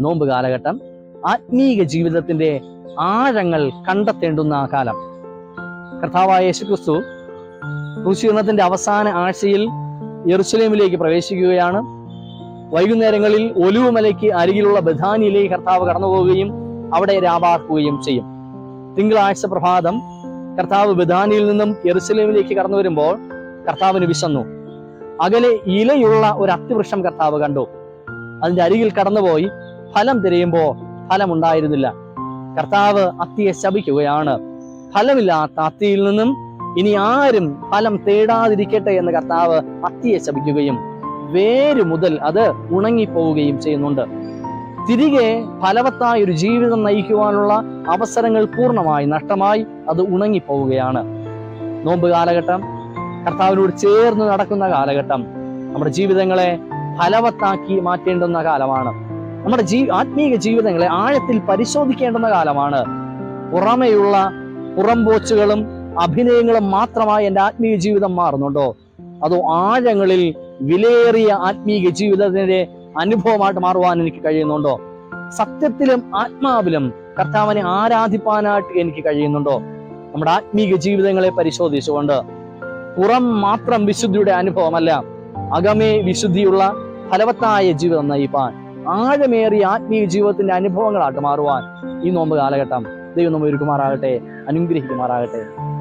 നോമ്പ് കാലഘട്ടം ആത്മീക ജീവിതത്തിന്റെ ആഴങ്ങൾ കണ്ടെത്തേണ്ടുന്ന കാലം. കർത്താവായ യേശുക്രിസ്തു ക്രൂശീകരണത്തിന്റെ അവസാന ആഴ്ചയിൽ യെരുശലേമിലേക്ക് പ്രവേശിക്കുകയാണ്. വൈകുന്നേരങ്ങളിൽ ഒലിവുമലയ്ക്ക് അരികിലുള്ള ബഥാനിയിലേക്ക് കർത്താവ് കടന്നു പോവുകയും അവിടെ രാപാർക്കുകയും ചെയ്യും. തിങ്കളാഴ്ച പ്രഭാതം കർത്താവ് ബഥാനിയിൽ നിന്നും യെരുശലേമിലേക്ക് കടന്നു വരുമ്പോൾ കർത്താവിന് വിശന്നു. അകലെ ഇലയുള്ള ഒരു അത്തിവൃക്ഷം കർത്താവ് കണ്ടു. അതിന്റെ അരികിൽ കടന്നുപോയി ഫലം തിരയുമ്പോൾ ഫലമുണ്ടായിരുന്നില്ല. കർത്താവ് അത്തിയെ ശപിക്കുകയാണ്. ഫലമില്ലാത്ത അത്തിയിൽ നിന്നും ഇനി ആരും ഫലം തേടാതിരിക്കട്ടെ എന്ന് കർത്താവ് അത്തിയെ ശപിക്കുകയും വേര് മുതൽ അത് ഉണങ്ങിപ്പോവുകയും ചെയ്യുന്നുണ്ട്. തിരികെ ഫലവത്തായ ഒരു ജീവിതം നയിക്കുവാനുള്ള അവസരങ്ങൾ പൂർണ്ണമായി നഷ്ടമായി അത് ഉണങ്ങിപ്പോവുകയാണ്. നോമ്പ് കാലഘട്ടം കർത്താവിനോട് ചേർന്ന് നടക്കുന്ന കാലഘട്ടം നമ്മുടെ ജീവിതങ്ങളെ ഫലവത്താക്കി മാറ്റേണ്ടുന്ന കാലമാണ്. നമ്മുടെ ആത്മീക ജീവിതങ്ങളെ ആഴത്തിൽ പരിശോധിക്കേണ്ടുന്ന കാലമാണ്. പുറമെയുള്ള പുറംപോച്ചുകളും അഭിനയങ്ങളും മാത്രമായി എൻ്റെ ആത്മീയ ജീവിതം മാറുന്നുണ്ടോ, അതോ ആഴങ്ങളിൽ വിലയേറിയ ആത്മീക ജീവിതത്തിന്റെ അനുഭവമായിട്ട് മാറുവാൻ എനിക്ക് കഴിയുന്നുണ്ടോ? സത്യത്തിലും ആത്മാവിലും കർത്താവിനെ ആരാധിപ്പാനായിട്ട് എനിക്ക് കഴിയുന്നുണ്ടോ? നമ്മുടെ ആത്മീക ജീവിതങ്ങളെ പരിശോധിച്ചുകൊണ്ട് പുറം മാത്രം വിശുദ്ധിയുടെ അനുഭവമല്ല, അകമേ വിശുദ്ധിയുള്ള ഫലവത്തായ ജീവിതം നയിപ്പാൻ, ആഴമേറിയ ആത്മീയ ജീവിതത്തിന്റെ അനുഭവങ്ങളായിട്ട് മാറുവാൻ ഈ നോമ്പ് കാലഘട്ടം ദൈവം നമ്മെ ഒരുക്കുമാറാകട്ടെ, അനുഗ്രഹിക്കുമാറാകട്ടെ.